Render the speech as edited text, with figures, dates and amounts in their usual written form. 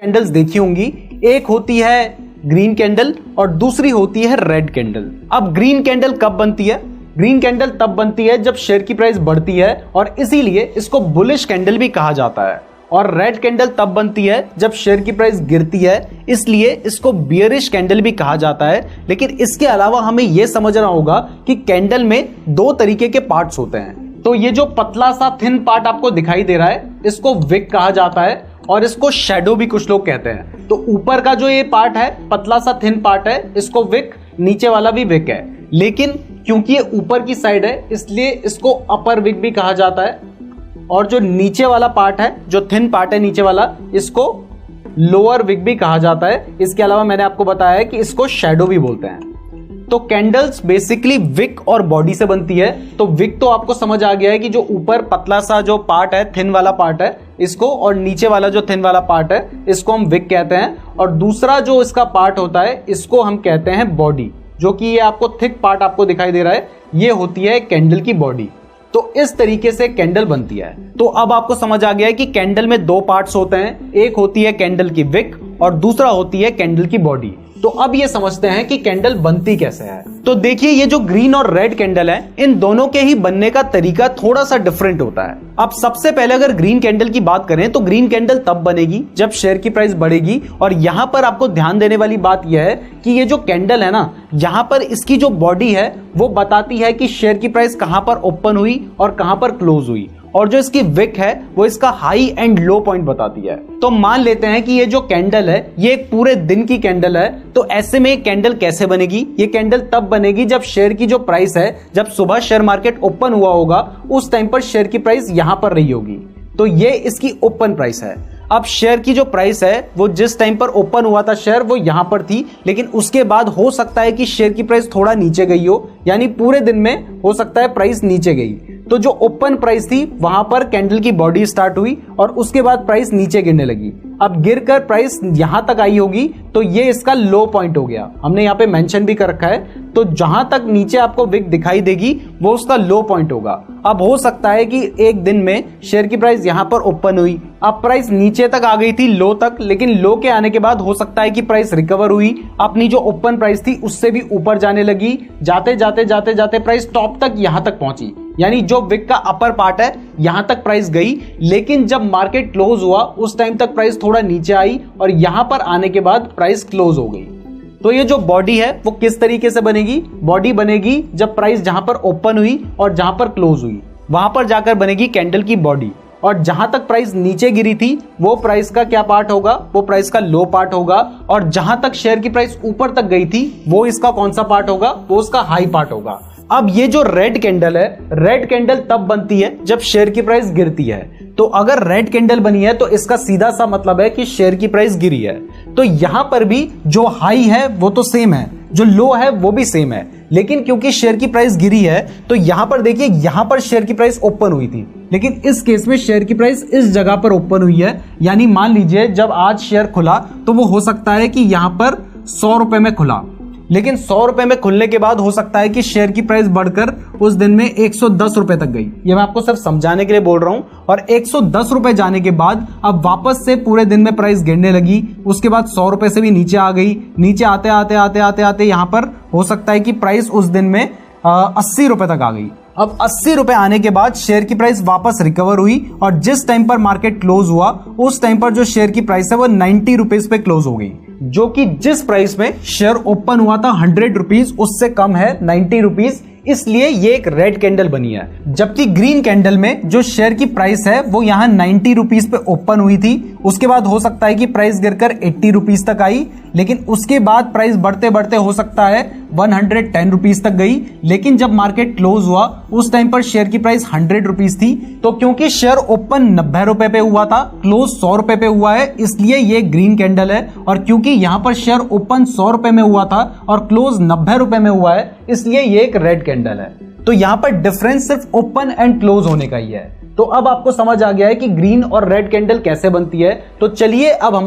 Candles देखी होंगी, एक होती है ग्रीन कैंडल और दूसरी होती है रेड कैंडल। अब ग्रीन कैंडल कब बनती है? ग्रीन कैंडल तब बनती है जब शेयर की प्राइस बढ़ती है और इसीलिए इसको बुलिश कैंडल भी कहा जाता है। और रेड कैंडल तब बनती है जब शेयर की प्राइस गिरती है, इसलिए इसको बियरिश कैंडल भी कहा जाता है। लेकिन इसके अलावा हमें यह समझना होगा कि कैंडल में दो तरीके के पार्ट्स होते हैं। तो ये जो पतला सा थिन पार्ट आपको दिखाई दे रहा है, इसको विक कहा जाता है और इसको शैडो भी कुछ लोग कहते हैं। तो ऊपर का जो ये पार्ट है, पतला सा थिन पार्ट है, इसको विक, नीचे वाला भी विक है। लेकिन क्योंकि ये ऊपर की साइड है, इसलिए इसको अपर विक भी कहा जाता है। और जो नीचे वाला पार्ट है, जो थिन पार्ट है नीचे वाला, इसको लोअर विक भी कहा जाता है। इसके अलावा मैंने आपको बताया है कि इसको शैडो भी बोलते हैं। तो कैंडल्स बेसिकली विक और बॉडी से बनती है। तो विक तो आपको समझ आ गया है कि जो ऊपर पतला सा जो पार्ट है, थिन वाला पार्ट है, इसको, और नीचे वाला जो थिन वाला पार्ट है, इसको हम विक कहते हैं। और दूसरा जो इसका पार्ट होता है, इसको हम कहते हैं बॉडी, जो कि ये आपको थिक पार्ट आपको दिखाई दे रहा है, ये होती है कैंडल की बॉडी। तो इस तरीके से कैंडल बनती है। तो अब आपको समझ आ गया है कि कैंडल में दो पार्ट्स होते हैं, एक होती है कैंडल की विक और दूसरा होती है कैंडल की बॉडी। तो अब ये समझते हैं कि कैंडल बनती कैसे है। तो देखिए, ये जो ग्रीन और रेड कैंडल है, इन दोनों के ही बनने का तरीका थोड़ा सा डिफरेंट होता है। अब सबसे पहले अगर ग्रीन कैंडल की बात करें तो ग्रीन कैंडल तब बनेगी जब शेयर की प्राइस बढ़ेगी। और यहां पर आपको ध्यान देने वाली बात यह है कि ये जो कैंडल है ना, यहां पर इसकी जो बॉडी है वो बताती है कि शेयर की प्राइस कहां पर ओपन हुई और कहां पर क्लोज हुई। और जो इसकी विक है वो इसका हाई एंड लो पॉइंट बताती है। तो मान लेते हैं कि ये जो कैंडल है ये एक पूरे दिन की कैंडल है। तो ऐसे में कैंडल कैसे बनेगी? ये कैंडल तब बनेगी जब शेयर की जो प्राइस है, जब सुबह शेयर मार्केट ओपन हुआ होगा, उस टाइम पर शेयर की प्राइस यहां पर रही होगी। तो ये इसकी ओपन प्राइस है। अब शेयर की जो प्राइस है वो जिस टाइम पर ओपन हुआ था शेयर, वो यहां पर थी। लेकिन उसके बाद हो सकता है कि शेयर की प्राइस थोड़ा नीचे गई हो, यानी पूरे दिन में हो सकता है प्राइस नीचे गई। तो जो ओपन प्राइस थी वहां पर कैंडल की बॉडी स्टार्ट हुई और उसके बाद प्राइस नीचे गिरने लगी। अब गिरकर प्राइस यहां तक आई होगी, तो ये इसका लो पॉइंट हो गया। हमने यहाँ पे मेंशन भी कर रखा है। तो जहां तक नीचे आपको विक दिखाई देगी वो उसका लो पॉइंट होगा। अब हो सकता है कि एक दिन में शेयर की प्राइस यहां पर ओपन हुई, अब प्राइस नीचे तक आ गई थी, लो तक, लेकिन लो के आने के बाद हो सकता है कि प्राइस रिकवर हुई, अपनी जो ओपन प्राइस थी उससे भी ऊपर जाने लगी। जाते जाते जाते जाते प्राइस टॉप तक यहां तक पहुंची, यानी जो विक का अपर पार्ट है यहां तक प्राइस गई। लेकिन जब मार्केट क्लोज हुआ उस टाइम तक प्राइस थोड़ा नीचे आई और यहां पर आने के बाद प्राइस क्लोज हो गई। तो ये जो बॉडी है वो किस तरीके से बनेगी? बॉडी बनेगी जब प्राइस जहां पर ओपन हुई और जहां पर क्लोज हुई, वहां पर जाकर बनेगी कैंडल की बॉडी। और जहां तक प्राइस नीचे गिरी थी वो प्राइस का क्या पार्ट होगा? वो प्राइस का लो पार्ट होगा। और जहां तक शेयर की प्राइस ऊपर तक गई थी वो इसका कौन सा पार्ट होगा? वो उसका हाई पार्ट होगा। अब ये जो रेड कैंडल है, रेड कैंडल तब बनती है जब शेयर की प्राइस गिरती है। तो अगर रेड कैंडल बनी है तो इसका सीधा सा मतलब है कि शेयर की प्राइस गिरी है। तो यहां पर भी जो हाई है वो तो सेम है, जो लो है वो भी सेम है। लेकिन क्योंकि शेयर की प्राइस गिरी है तो यहां पर देखिए, यहां पर शेयर की प्राइस ओपन हुई थी, लेकिन इस केस में शेयर की प्राइस इस जगह पर ओपन हुई है। यानी मान लीजिए जब आज शेयर खुला तो वो हो सकता है कि यहां पर 100 रुपए में खुला, लेकिन 100 रुपए में खुलने के बाद हो सकता है कि शेयर की प्राइस बढ़कर उस दिन में 110 रुपए तक गई। ये मैं आपको सिर्फ समझाने के लिए बोल रहा हूं। और 110 रुपए जाने के बाद अब वापस से पूरे दिन में प्राइस गिरने लगी। उसके बाद 100 रुपए से भी नीचे आ गई। नीचे आते आते आते आते आते यहां पर हो सकता है कि प्राइस उस दिन में 80 रुपए तक आ गई। अब 80 रुपए आने के बाद शेयर की प्राइस वापस रिकवर हुई और जिस टाइम पर मार्केट क्लोज हुआ उस टाइम पर जो शेयर की प्राइस है वो 90 रुपीज पे क्लोज हो गई, जो कि जिस प्राइस में शेयर ओपन हुआ था 100 रुपीज, उससे कम है 90 रुपीज। इसलिए ये एक रेड कैंडल बनी है। जबकि ग्रीन कैंडल में जो शेयर की प्राइस है वो यहाँ 90 रुपीज पे ओपन हुई थी। उसके बाद हो सकता है कि प्राइस गिरकर 80 रुपीज तक आई, लेकिन उसके बाद प्राइस बढ़ते बढ़ते हो सकता है 110 रुपीज तक गई। लेकिन जब मार्केट क्लोज हुआ उस टाइम पर शेयर की प्राइस 100 रुपीज थी। तो क्योंकि शेयर ओपन 90 रुपए पे हुआ था, क्लोज 100 रुपए पे हुआ है, इसलिए ये ग्रीन कैंडल है। और क्योंकि यहां पर शेयर ओपन 100 रुपए में हुआ था और क्लोज 90 रुपए में हुआ है, इसलिए ये एक रेड कैंडल है। तो यहां पर डिफरेंस सिर्फ ओपन एंड क्लोज होने का ही है। तो अब आपको समझ आ गया है कि ग्रीन और रेड कैंडल कैसे बनती है। तो चलिए अब हम